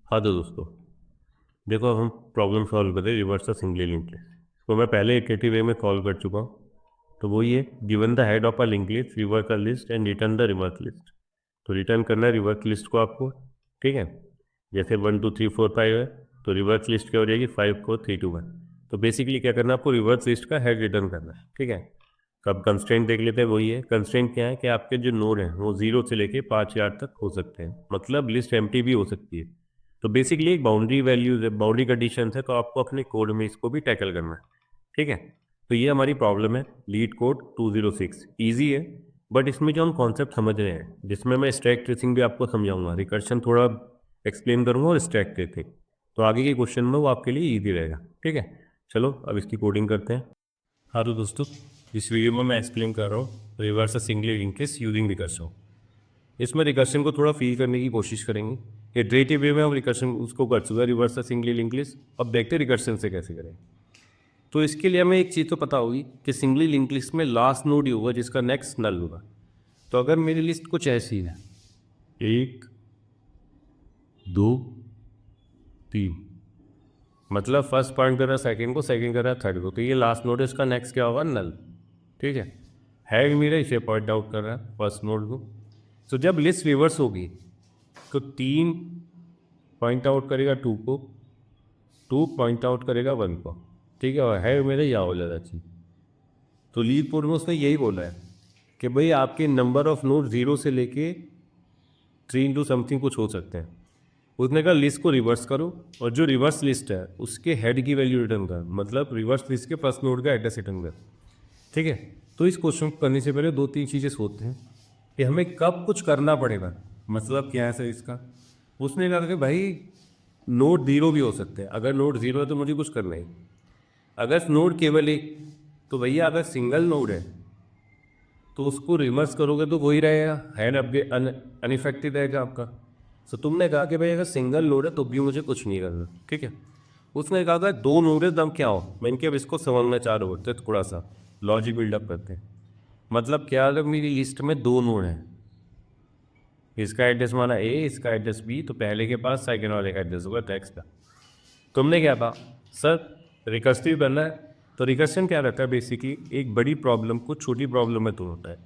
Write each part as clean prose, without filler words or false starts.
हाँ तो दोस्तों, देखो अब हम प्रॉब्लम सॉल्व करें reverse the singly linked list. तो मैं पहले इटरेटिव वे में सॉल्व कर चुका हूँ। तो वो ये, given the head of a link list reverse a list and return the reverse list. तो रिटर्न करना है रिवर्स लिस्ट को आपको। ठीक है, जैसे 1 2 3 4 5 है, तो रिवर्स लिस्ट क्या हो जाएगी 5 4 3 2 1। तो बेसिकली क्या करना है आपको, रिवर्स लिस्ट का हेड रिटर्न करना है। ठीक है, कब कंस्ट्रेंट देख लेते हैं, वही है कंस्ट्रेंट क्या है कि आपके जो नोड हैं वो 0 से लेके 5 तक हो सकते हैं, मतलब लिस्ट एम्प्टी भी हो सकती है। तो बेसिकली एक बाउंड्री वैल्यूज है, बाउंड्री कंडीशन है, तो आपको अपने कोड में इसको भी टैकल करना है। ठीक है, तो ये हमारी प्रॉब्लम है लीड कोड 206। ईजी है, बट इसमें जो हम कॉन्सेप्ट समझ रहे हैं, जिसमें मैं स्टैक ट्रेसिंग भी आपको समझाऊंगा, रिकर्शन थोड़ा एक्सप्लेन करूंगा और स्टैक ट्रेसिंग, तो आगे के क्वेश्चन में वो आपके लिए ईजी रहेगा। ठीक है, चलो अब इसकी कोडिंग करते हैं। हाँ तो दोस्तों, इस वीडियो में मैं एक्सप्लेन कर रहा हूँ reverse singly link list using recursion. इसमें रिकर्शन को थोड़ा फील करने की कोशिश करेंगे। इटरेटिव वे में हम रिकर्शन उसको कर चुका है रिवर्स सिंगली लिंक लिस्ट। अब देखते हैं रिकर्शन से कैसे करें। तो इसके लिए हमें एक चीज़ तो पता होगी कि सिंगली लिंक लिस्ट में लास्ट नोड ही होगा जिसका नेक्स्ट नल होगा। तो अगर मेरी लिस्ट कुछ ऐसी है, 1 2 3, मतलब फर्स्ट पॉइंट कर रहा है सेकेंड को, सेकेंड कर रहा है थर्ड को, तो ये लास्ट नोड है, इसका नेक्स्ट क्या होगा नल। ठीक है, हैग मेरा इसे पॉइंट आउट कर रहा है फर्स्ट नोड को। तो जब लिस्ट रिवर्स होगी तो 3 पॉइंट आउट करेगा 2 को, 2 पॉइंट आउट करेगा 1 को। ठीक है, और हैग मेरा यह हो जाता चाहिए। तो लीड कोड में उसने यही बोला है कि भाई आपके नंबर ऑफ नोड 0 से लेके 3 इंटू समथिंग कुछ हो सकते हैं। उसने कहा लिस्ट को रिवर्स करो और जो रिवर्स लिस्ट है उसके हेड की वैल्यू रिटर्न कर, मतलब रिवर्स लिस्ट के फर्स्ट नोड का एड्रेस रिटर्न कर। ठीक है, तो इस क्वेश्चन को करने से पहले दो तीन चीज़ें सोचते हैं कि हमें कब कुछ करना पड़ेगा, मतलब क्या है सर इसका। उसने कहा कि भाई नोड 0 भी हो सकते हैं, अगर नोड 0 है तो मुझे कुछ करना ही। अगर नोड केवल एक, तो भैया अगर सिंगल नोड है तो उसको रिवर्स करोगे तो वही रहेगा, हैड अपडेट अनइफेक्टेड रहेगा आपका। तो तुमने कहा कि भाई अगर सिंगल नोड है तो भी मुझे कुछ नहीं करना। ठीक है, उसने कहा था 2 नोड है तब क्या हो। मैंने कि अब इसको समझना चाह रहे होते थोड़ा सा लॉजिक बिल्डअप करते हैं। मतलब क्या, अगर मेरी लिस्ट में 2 नोड हैं, इसका एड्रेस माना ए, इसका एड्रेस बी, तो पहले के पास सेकंड वाले का एड्रेस होगा टेक्स्ट का। तुमने क्या कहा सर रिकर्सिव करना है। तो रिकर्शन क्या रहता है, बेसिकली एक बड़ी प्रॉब्लम को छोटी प्रॉब्लम में तोड़ता है,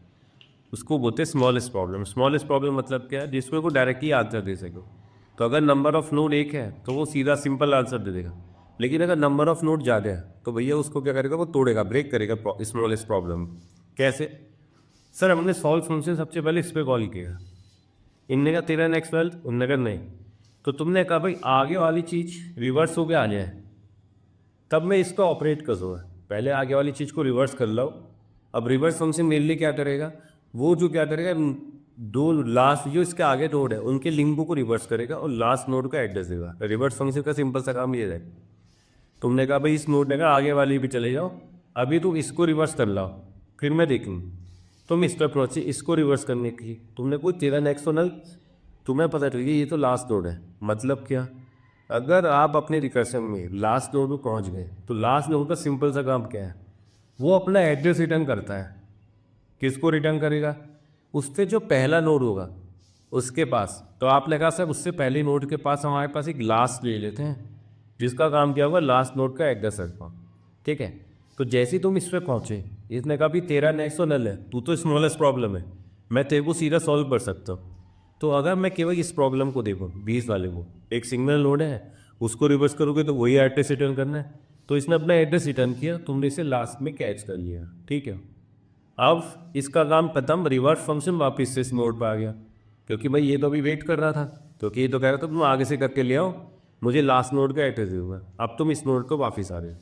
उसको बोलते हैं स्मॉलेस्ट प्रॉब्लम। स्मॉलेस्ट प्रॉब्लम मतलब क्या है, जिसमें वो डायरेक्टली आंसर दे सको। तो अगर नंबर ऑफ नोड एक है तो वो सीधा सिंपल आंसर दे देगा, लेकिन अगर नंबर ऑफ नोड ज़्यादा है तो भैया उसको क्या करेगा, वो तोड़ेगा, ब्रेक करेगा स्मॉलेस्ट प्रॉब्लम। कैसे सर, हमने सॉल्व फंक्शन सबसे पहले इस पर कॉल किया, इनने का तेरा नेक्स्ट ट्वेल्थ, उनने का नहीं। तो तुमने कहा भाई आगे वाली चीज़ रिवर्स होकर आ जाए तब मैं इसका ऑपरेट कर दूँगा, पहले आगे वाली चीज़ को रिवर्स कर लो। अब रिवर्स फंक्शन मेरे लिए क्या करेगा, वो जो क्या करेगा, दो लास्ट जो इसके आगे नोड है उनके लिंक को रिवर्स करेगा और लास्ट नोड का एड्रेस देगा। रिवर्स फंक्शन का सिंपल सा काम ये है। तुमने कहा भाई इस नोड ने कहा आगे वाली भी चले जाओ, अभी तुम इसको रिवर्स कर लाओ फिर मैं देख लूँ। तुम इस पर पहुँचे इसको रिवर्स करने की, तुमने कोई तेरा नेक्स्ट नल, तुम्हें पता चल गया ये तो लास्ट नोड है। मतलब क्या, अगर आप अपने रिकर्शन में लास्ट नोड पर पहुँच गए तो लास्ट नोड का सिंपल सा काम क्या है, वो अपना एड्रेस रिटर्न करता है। किसको रिटर्न करेगा, उससे जो पहला नोड होगा उसके पास। तो आपने कहा सर उससे पहले नोड के पास हमारे पास एक लास्ट ले लेते हैं जिसका काम क्या होगा, लास्ट नोड का एड्रेस रखना। ठीक है, तो जैसे ही तुम इस पर पहुँचे, इसने कहा भी तेरा नेक्स्ट तो नल है, तू तो स्मॉलेस्ट प्रॉब्लम है, मैं तेरे को सीधा सॉल्व कर सकता हूँ। तो अगर मैं केवल इस प्रॉब्लम को देखूँ 20 वाले को, एक सिंगल नोड है उसको रिवर्स करोगे तो वही एड्रेस रिटर्न करना है। तो इसने अपना एड्रेस रिटर्न किया, तुमने इसे लास्ट में कैच कर लिया। ठीक है, अब इसका काम खत्म, रिवर्स फंक्शन वापस से इस नोड पर आ गया, क्योंकि भाई ये तो अभी वेट कर रहा था, क्योंकि ये तो कह रहा था तुम आगे से करके ले आओ, मुझे लास्ट नोड का एड्रेस दूंगा। अब तुम इस नोड को वापस आ रहे हो।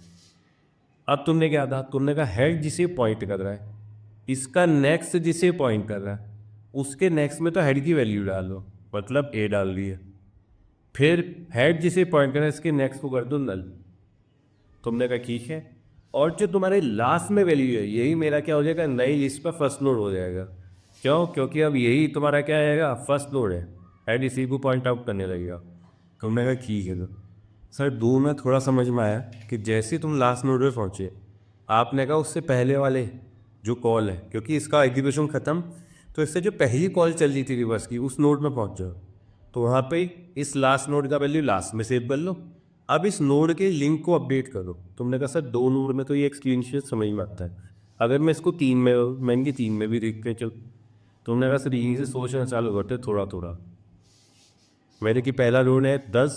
अब तुमने क्या था, तुमने कहा हेड जिसे पॉइंट कर रहा है, इसका नेक्स्ट जिसे पॉइंट कर रहा है, उसके नेक्स्ट में तो हेड की वैल्यू डालो, मतलब ए डाल दी है। फिर हेड जिसे पॉइंट कर रहा है इसके नेक्स्ट को कर दो नल। तुमने कहा ठीक है, और जो तुम्हारे लास्ट में वैल्यू है यही मेरा क्या हो जाएगा, नई लिस्ट पर फर्स्ट नोड हो जाएगा। क्यों, क्योंकि अब यही तुम्हारा क्या आएगा, फर्स्ट नोड है, हेड इसी को पॉइंट आउट करने लगेगा। तुमने कहा ठीक है। तो सर दो में थोड़ा समझ में आया कि जैसे ही तुम लास्ट नोड पे पहुँचे, आपने कहा उससे पहले वाले जो कॉल है, क्योंकि इसका एग्जीक्यूशन ख़त्म, तो इससे जो पहली कॉल चल रही थी रिवर्स की उस नोड में पहुँच जाओ। तो वहाँ पे इस लास्ट नोड का वैल्यू लास्ट में सेव कर लो। अब इस नोड के लिंक को अपडेट करो। तुमने कहा सर 2 नोड में तो ये एक्सक्लूसिव समझ में आता है, अगर मैं इसको 3 में, मैं इनकी 3 में भी देखते चल। तुमने कहा सर यहीं से सोचना चालू करते थोड़ा थोड़ा। मेरे की पहला नोड है 10,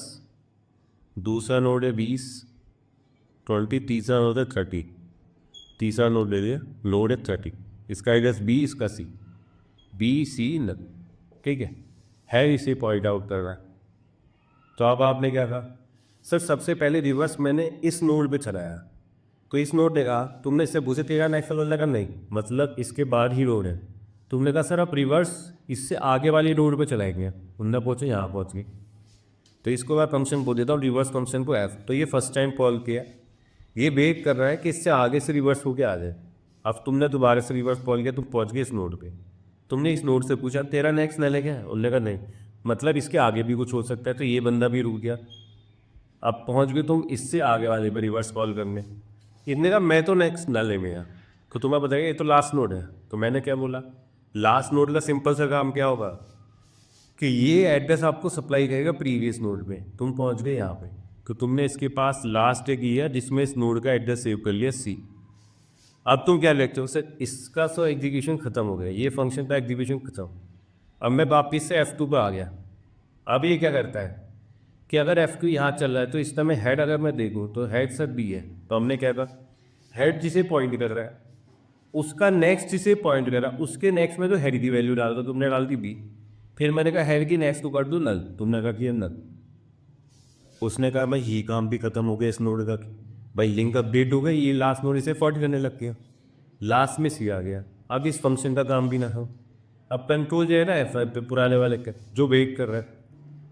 दूसरा नोड है 20, 20, तीसरा नोड है 30, तीसरा नोड ले लिया, नोड है 30, इसका एड्रेस B, इसका C, BC न, ठीक है इसे पॉइंट आउट कर रहा है। तो अब आपने क्या कहा सर सबसे पहले रिवर्स मैंने इस नोड पे चलाया, तो इस नोड ने कहा, तुमने इससे पूछे तेरा नेक्स्ट वाला लगा नहीं, मतलब इसके बाद ही नोड है। तुमने कहा सर आप रिवर्स इससे आगे वाली नोड पे चलाएंगे, उनने पहुँचे यहाँ पहुँच गई, तो इसको मैं फंक्शन बोल देता हूँ रिवर्स फंक्शन को F। तो ये फर्स्ट टाइम कॉल किया, ये वेट कर रहा है कि इससे आगे से रिवर्स होके आ जाए। अब तुमने दोबारा से रिवर्स कॉल किया, तुम पहुँच गए इस नोड पे। तुमने इस नोड से पूछा तेरा नेक्स्ट नल है क्या, उन्होंने कहा नहीं, मतलब इसके आगे भी कुछ हो सकता है, तो ये बंदा भी रुक गया। अब पहुँच गए तुम इससे आगे वाले पे रिवर्स कॉल करने, इतने कहा मैं तो नेक्स्ट नल है मेरा, तो तुम्हें बताइए ये तो लास्ट नोड है। तो मैंने क्या बोला, लास्ट नोड का सिंपल सा काम क्या होगा कि ये एड्रेस आपको सप्लाई करेगा प्रीवियस नोड पे। तुम पहुंच गए यहाँ पे, तो तुमने इसके पास लास्ट एक किया जिसमें इस नोड का एड्रेस सेव कर लिया C। अब तुम क्या लिखते हो सर इसका तो एग्जीक्यूशन खत्म हो गया, ये फंक्शन का एग्जीक्यूशन खत्म। अब मैं वापिस से F2 पर आ गया। अब ये क्या करता है कि अगर F2 यहाँ चल रहा है तो इस समय हेड अगर मैं देखूँ तो हेड सर B है, तो हमने क्या कहा हेड जिसे पॉइंट कर रहा है उसका नेक्स्ट जिसे पॉइंट कर रहा है उसके नेक्स्ट में तो हेड की वैल्यू डाल दो, तुमने डाल दी B। फिर मैंने कहा हेड की नेक्स्ट को कर दो नल, तुमने कहा कि नल। उसने कहा भाई ये काम भी खत्म हो गया इस नोड का, भाई लिंक अपडेट हो गई, ये लास्ट नोड इसे फॉल्ट करने लग गया, लास्ट में C आ गया। अब इस फंक्शन का काम भी ना हो। अब कंट्रोल जो है ना F5 पे पुराने वाले का जो वेट कर रहा है,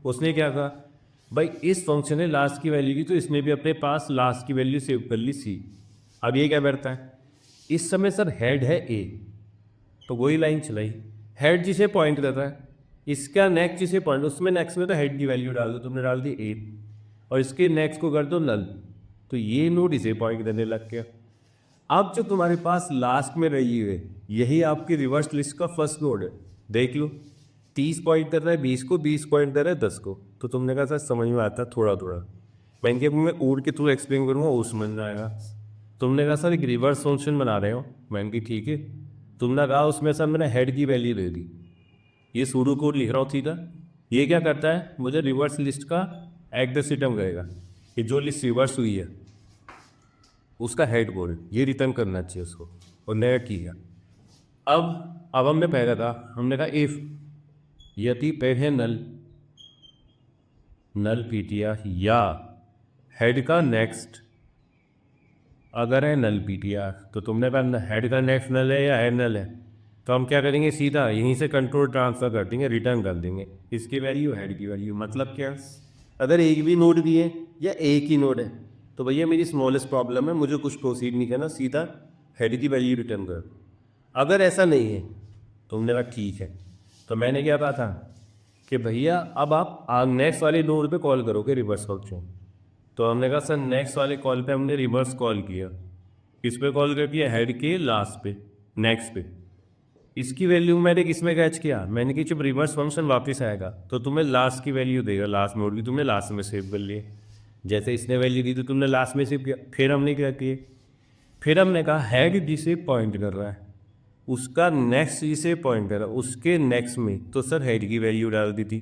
उसने क्या कहा भाई इस फंक्शन ने लास्ट की वैल्यू की, तो इसने भी अपने पास लास्ट की वैल्यू सेव कर ली C। अब ये क्या करता है, इस समय सर हेड है A, तो वही लाइन चलाई, हेड जिसे पॉइंट कर रहा है इसका नेक्स्ट जिसे पॉइंट, उसमें नेक्स्ट में तो हेड की वैल्यू डाल दो, तुमने डाल दी 8 और इसके नेक्स्ट को कर दो नल, तो ये नोड इसे पॉइंट करने लग गया। अब जो तुम्हारे पास लास्ट में रही है यही आपकी रिवर्स लिस्ट का फर्स्ट नोड है। देख लो 30 पॉइंट कर रहा है 20 को, 20 पॉइंट कर रहा है 10 को। तो तुमने कहा सर समझ में आता थोड़ा थोड़ा, मैं ऊर के थ्रू एक्सप्लेन करूँगा वो समझ में आएगा। तुमने कहा सर एक रिवर्स फंक्शन बना रहे हो, मैंने कि ठीक है। तुमने कहा उसमें सर मैंने हेड की वैल्यू दे दी, ये सूडो कोड लिख रहा हूँ सीधा। ये क्या करता है मुझे रिवर्स लिस्ट का एड्रेस रिटर्न करेगा कि जो लिस्ट रिवर्स हुई है उसका हेड बोल ये रिटर्न करना चाहिए उसको, और नया किया। अब हमने पहला था, हमने कहा इफ़ यदि पहले नल पीटीआर या हेड का नेक्स्ट अगर है नल पीटीआर, तो तुमने कहा हेड का नेक्स्ट नल है या हेड नल है, तो हम क्या करेंगे सीधा यहीं से कंट्रोल ट्रांसफ़र कर देंगे, रिटर्न कर देंगे इसकी वैल्यू हेड की वैल्यू। मतलब क्या, अगर एक भी नोड दिए या एक ही नोड है तो भैया मेरी स्मॉलेस्ट प्रॉब्लम है, मुझे कुछ प्रोसीड नहीं करना, सीधा हेड की वैल्यू रिटर्न कर। अगर ऐसा नहीं है तो हमने कहा ठीक है। तो मैंने क्या कहा था कि भैया अब आप नेक्स्ट वाले नोड पे कॉल करोगे रिवर्स फंक्शन। तो हमने कहा सर नेक्स्ट वाले कॉल पे हमने रिवर्स कॉल किया, किस पे कॉल कर दिया, हेड के लास्ट पे नेक्स्ट पे। इसकी वैल्यू मैंने किस में कैच किया, मैंने कि जब रिवर्स फंक्शन वापस आएगा तो तुम्हें लास्ट की वैल्यू देगा, लास्ट नोड की तुमने लास्ट में सेव कर लिए। जैसे इसने वैल्यू दी तो तुमने लास्ट में सेव किया। फिर हमने क्या किया, फिर हमने कहा हेड जिसे पॉइंट कर रहा है उसका नेक्स्ट जिसे पॉइंट कर रहा है उसके नेक्स्ट में, तो सर हेड की वैल्यू डाल दी थी।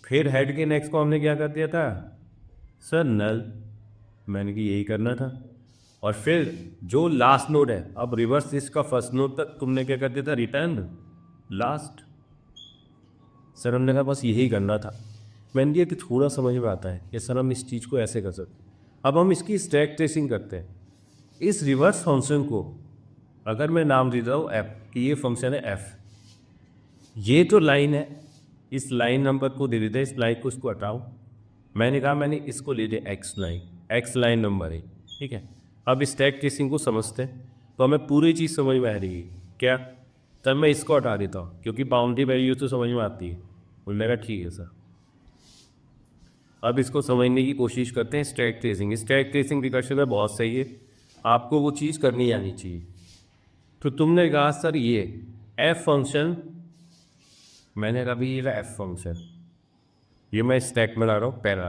फिर हेड के नेक्स्ट को हमने क्या कर दिया था सर नल, मैंने कि यही करना था। और फिर जो लास्ट नोड है, अब रिवर्स इसका फर्स्ट नोड तक तुमने क्या कर दिया था रिटर्न लास्ट। सर हमने कहा बस यही करना था। मैंने दिया कि थोड़ा समझ में आता है कि सर हम इस चीज़ को ऐसे कर सकते। अब हम इसकी स्टैक ट्रेसिंग करते हैं। इस रिवर्स फंक्शन को अगर मैं नाम देता हूँ एफ, कि ये फंक्शन है एफ, ये जो लाइन है इस लाइन नंबर को दे देते हैं, इस लाइन को इसको हटाओ। मैंने कहा मैंने इसको ले दिया एक्स लाइन नंबर है, ठीक है। अब स्टैक ट्रेसिंग को समझते हैं तो हमें पूरी चीज़ समझ में आ रही है क्या। तब मैं इसको हटा देता हूँ क्योंकि बाउंड्री वैल्यू तो समझ में आती है। बोलने का ठीक है सर। अब इसको समझने की कोशिश करते हैं stack tracing. Stack tracing recursion में बहुत सही है, आपको वो चीज़ करनी आनी चाहिए। तो तुमने कहा सर ये एफ फंक्शन, मैंने कहा भी ये एफ फंक्शन, ये मैं स्टैक में ला रहा हूँ पहला।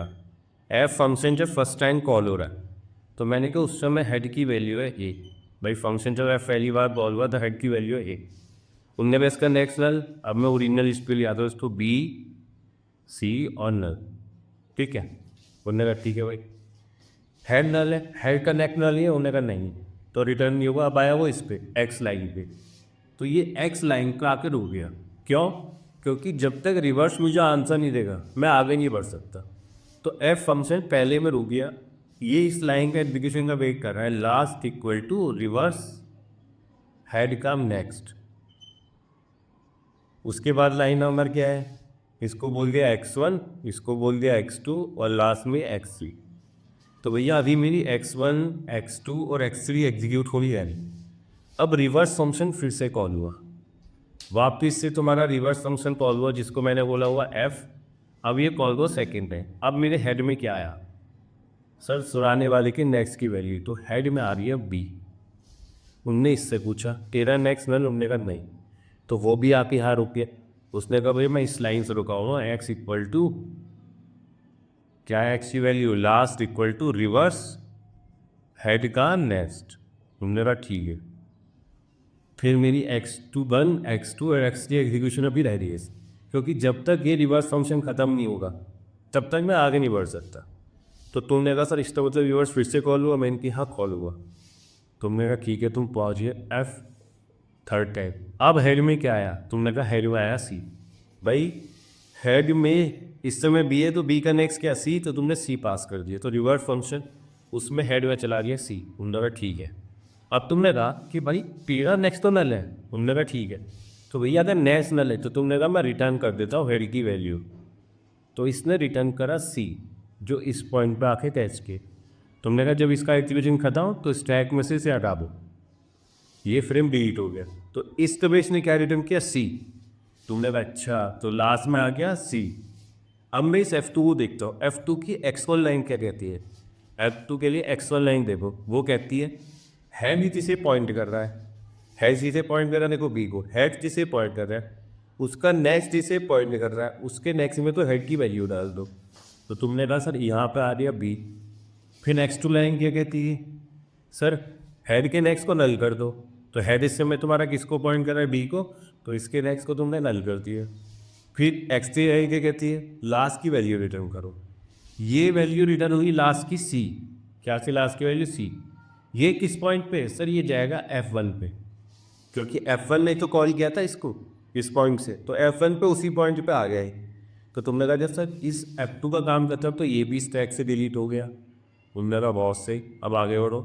एफ फंक्शन जब फर्स्ट टाइम कॉल हो रहा है तो मैंने कहा उस समय हेड की वैल्यू है ए। भाई फंक्शन जब एफ पहली बार कॉल हुआ तो हेड की वैल्यू है ए। उनने भी इसका नेक्स्ट नल, अब मैं ओरिजिनल लिस्ट पे लिया था उसको बी सी और नल, ठीक है। उनने कहा ठीक है भाई हेड नल है, हेड का नेक्स्ट नल ही है, उन्होंने कहा नहीं तो रिटर्न नहीं होगा। अब आया वो इस पे एक्स लाइन पे, तो ये एक्स लाइन का आके रुक गया। क्यों? क्योंकि जब तक रिवर्स मुझे आंसर नहीं देगा मैं आगे नहीं बढ़ सकता। तो एफ फंक्शन पहले में रुक गया, ये इस लाइन का एग्जीक्यूशन का वेट कर रहा है, last equal to reverse head कम नेक्स्ट। उसके बाद लाइन नंबर क्या है, इसको बोल दिया x1, इसको बोल दिया x2 और लास्ट में x3। तो भैया अभी मेरी x1 x2 और x3 एग्जीक्यूट हो रही है। अब रिवर्स फंक्शन फिर से कॉल हुआ, वापिस से तुम्हारा रिवर्स फंक्शन कॉल हुआ जिसको मैंने बोला हुआ f। अब ये कॉल हुआ सेकेंड है। अब मेरे हेड में क्या आया सर, सुराने वाले के नेक्स्ट की वैल्यू, तो हेड में आ रही है b। उनने इससे पूछा तेरा नेक्स्ट नल, उनने कहा नहीं, तो वो भी आप यहाँ रुक गए। उसने कहा भाई मैं इस लाइन से रुका हुआ एक्स इक्वल टू क्या है, एक्स की value last equal to reverse head का नेक्स्ट। तुमने कहा ठीक है। फिर मेरी x2 x2 और x3 एग्जीक्यूशन अभी रह रही है, क्योंकि जब तक ये रिवर्स फंक्शन ख़त्म नहीं होगा तब तक मैं आगे नहीं बढ़ सकता। तो तुमने कहा सर इसका मतलब रिवर्स फिर से कॉल हुआ, मैंने कहा हाँ कॉल हुआ। तुमने कहा ठीक है तुम पहुँचिए एफ थर्ड टाइम। अब हेड में क्या आया, तुमने कहा हेड में आया सी। भाई हेड में इस समय बी है तो बी का नेक्स्ट क्या सी, तो तुमने सी पास कर दिया, तो रिवर्स फंक्शन उसमें हेड में चला गया सी। तुमने कहा ठीक है। अब तुमने कहा कि भाई तेरा नेक्स्ट तो नल है, तुमने कहा ठीक है। तो भैया अगर नेक्स्ट नल है तो तुमने कहा मैं रिटर्न कर देता हूँ हेड की वैल्यू। तो इसने रिटर्न करा सी जो इस पॉइंट पे आके टेस्ट किए। तुमने कहा जब इसका एक्टिवेशन खत्म हो तो स्टैक में से हटा दो, ये फ्रेम डिलीट हो गया। तो इस तरह इसने क्या रिटर्न किया सी। तुमने कहा अच्छा, तो लास्ट में आ गया सी। अब मैं इस F2 को देखता हूँ, F2 की x1 लाइन क्या कहती है। F2 के लिए x1 लाइन देखो, वो कहती है भी जिसे पॉइंट कर रहा है जिसे पॉइंट कर रहा है, देखो बी को हेड जिसे पॉइंट कर रहा है उसका नेक्स्ट जिसे पॉइंट कर रहा है उसके नेक्स्ट में तो हेड की वैल्यू डाल दो। तो तुमने कहा सर यहाँ पे आ रही है बी। फिर नेक्स्ट लाइन क्या कहती है, सर हेड के नेक्स्ट को नल कर दो। तो हेड इस समय तुम्हारा किसको पॉइंट कर रहा है बी को, तो इसके नेक्स्ट को तुमने नल कर दिया। फिर x3 है क्या कहती है, लास्ट की वैल्यू रिटर्न करो। ये वैल्यू रिटर्न हुई लास्ट की सी। क्या सी लास्ट की वैल्यू सी। ये किस पॉइंट पे, सर ये जाएगा F1 पे, क्योंकि F1 ने तो कॉल किया था इसको इस पॉइंट से, तो F1 पे उसी पॉइंट पे आ गया है। तो तुमने कहा जब सर इस F2 का काम करता तो ये भी स्टैक से डिलीट हो गया। तुमने कहा बहुत सही, अब आगे बढ़ो।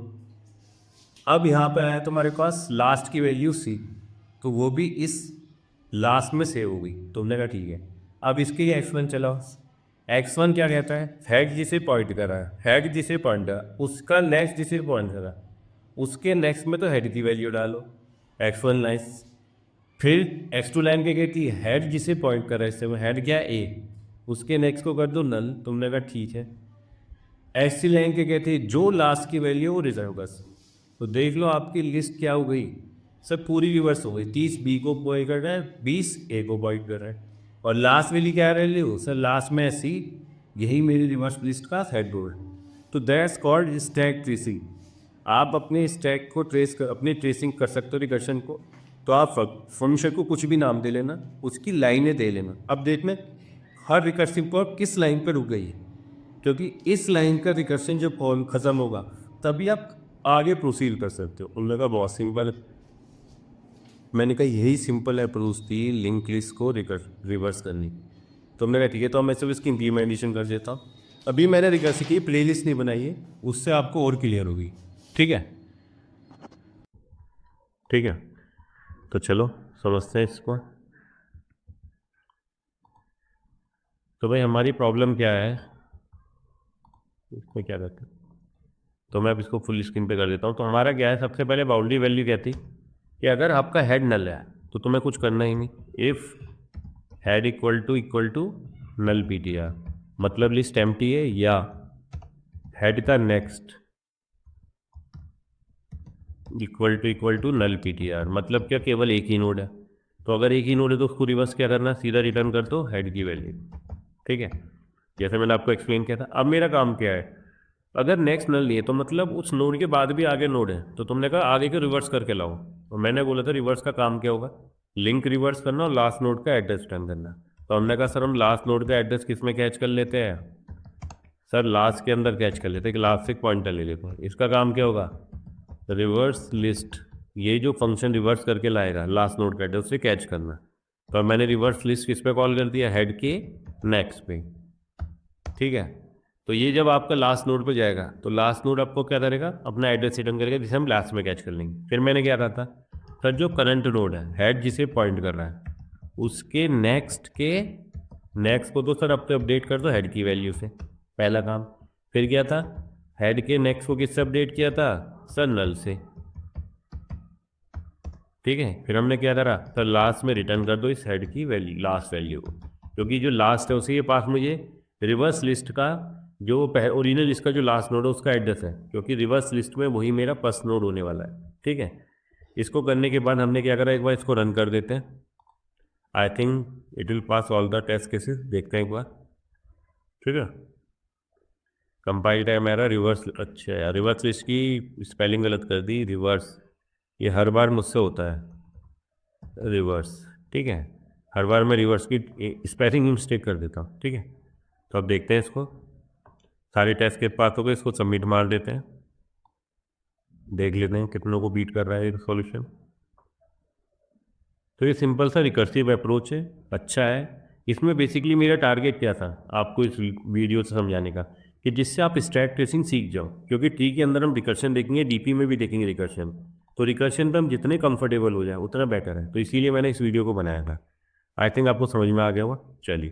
अब यहाँ पे आया तुम्हारे पास लास्ट की वैल्यू सी, तो वो भी इस लास्ट में सेव हो गई। तुमने कहा ठीक है। अब इसके लिए x1 चलाओ। x1 क्या कहता है, हेड जिसे पॉइंट कर रहा है, हेड जिसे पॉइंट कर रहा है उसका नेक्स्ट जिसे पॉइंट कर रहा है उसके नेक्स्ट में तो हेड की वैल्यू डालो x1 लाइन। फिर x2 लाइन क्या कहती है, हेड जिसे पॉइंट कर रहा है, इससे हेड क्या ए, उसके नेक्स्ट को कर दो नल। तुमने कहा ठीक है। x3 लाइन क्या कहती है, जो लास्ट की वैल्यू वो रिजर्व कर। तो देख लो आपकी लिस्ट क्या हो गई, सर पूरी रिवर्स हो गई। 30 बी को पॉइंट कर रहा है, 20 ए को पॉइंट कर रहा है, और लास्ट वैल्यू क्या रह रही हो सर, लास्ट में सी। यही मेरी रिवर्स लिस्ट का हेड गोल। तो दैट्स कॉल्ड स्टैक ट्रेसिंग। आप अपने स्टैक को ट्रेस कर, अपनी ट्रेसिंग कर सकते हो रिकर्शन को। तो आप फंक्शन को कुछ भी नाम दे लेना, उसकी लाइनें दे लेना। अब देखना हर रिकर्सिव कॉल किस लाइन पर रुक गई है, क्योंकि इस लाइन का रिकर्शन जब कॉल खत्म होगा तभी आप आगे प्रोसीड कर सकते हो। उन लोगों का बहुत सिंपल। मैंने कहा यही सिंपल अप्रोच थी लिंक लिस्ट को रिवर्स करनी। तो हमने कहा ठीक है, तो मैं सिर्फ इसकी इम्प्लीमेंटेशन कर देता हूँ। अभी मैंने रिकर्स की प्ले लिस्ट नहीं बनाई है, उससे आपको और क्लियर होगी। ठीक है, ठीक है, तो चलो समझते हैं इसको। तो भाई हमारी प्रॉब्लम क्या है, इसमें क्या रहता है, तो मैं अब इसको फुल स्क्रीन पे कर देता हूँ। तो हमारा क्या है, सबसे पहले बाउंड्री वैल्यू कहती कि अगर आपका हेड नल है तो तुम्हें कुछ करना ही नहीं। If head equal to null PTR, मतलब लिस्ट एम्प्टी है या हेड का next equal to null PTR, मतलब क्या केवल एक ही नोड है। तो अगर एक ही नोड है तो उसको रिवर्स क्या करना, सीधा रिटर्न कर दो हेड की वैल्यू। ठीक है, जैसे मैंने आपको एक्सप्लेन किया था। अब मेरा काम क्या है, अगर नेक्स्ट नल नहीं है तो मतलब उस नोड के बाद भी आगे नोड है, तो तुमने कहा आगे के रिवर्स करके लाओ, और मैंने बोला था रिवर्स का काम क्या होगा, लिंक रिवर्स करना और लास्ट नोड का एड्रेस रिटर्न करना। तो हमने कहा सर हम लास्ट नोड का एड्रेस किस में कैच कर लेते हैं, सर लास्ट के अंदर कैच कर लेते हैं कि लास्ट से एक पॉइंटर ले लेते हैं। इसका काम क्या होगा, रिवर्स लिस्ट, ये जो फंक्शन रिवर्स करके लाएगा लास्ट नोड का एड्रेस उसे कैच करना। तो मैंने रिवर्स लिस्ट किस पे कॉल कर दिया, हेड के नेक्स्ट पे, ठीक है। तो ये जब आपका लास्ट नोड पे जाएगा तो लास्ट नोड आपको क्या करेगा, अपना एड्रेस रिटर्न करेगा जिसे हम लास्ट में कैच कर लेंगे। फिर मैंने क्या कहा था, सर जो करंट नोड है हेड जिसे पॉइंट कर रहा है उसके नेक्स्ट को तो सर अब तो अपडेट कर दो हेड की वैल्यू से, पहला काम। फिर क्या था, हेड के नेक्स्ट को किससे अपडेट किया था, सर नल से, ठीक है। फिर हमने क्या करा, सर लास्ट में रिटर्न कर दो इस हेड की वैल्यू, लास्ट वैल्यू को, क्योंकि जो लास्ट है उसी के पास मुझे रिवर्स लिस्ट का जो ओरिजिनल लिस्ट का जो लास्ट नोड है उसका एड्रेस है, क्योंकि रिवर्स लिस्ट में वही मेरा फर्स्ट नोड होने वाला है, ठीक है। इसको करने के बाद हमने क्या करा, एक बार इसको रन कर देते हैं। I think it will pass all the test cases, देखते हैं एक बार, ठीक है। कंपाइल टाइम मेरा रिवर्स, अच्छा यार रिवर्स लिस्ट की स्पेलिंग गलत कर दी, रिवर्स, ये हर बार मुझसे होता है रिवर्स, ठीक है। हर बार मैं रिवर्स की स्पेलिंग मिस्टेक कर देता हूँ, ठीक है। तो अब देखते हैं इसको, सारे टेस्ट के पास हो गए, इसको सबमिट मार देते हैं, देख लेते हैं कितनों को बीट कर रहा है ये सॉल्यूशन। तो ये सिंपल सा रिकर्सिव अप्रोच है, अच्छा है। इसमें बेसिकली मेरा टारगेट क्या था आपको इस वीडियो से समझाने का, कि जिससे आप स्टैक ट्रेसिंग सीख जाओ, क्योंकि ट्री के अंदर हम रिकर्शन देखेंगे, डीपी में भी देखेंगे रिकर्शन, तो रिकर्शन पे हम जितने कंफर्टेबल हो जाए उतना बेटर है। तो इसीलिए मैंने इस वीडियो को बनाया था। आई थिंक आपको समझ में आ गया होगा, चलिए।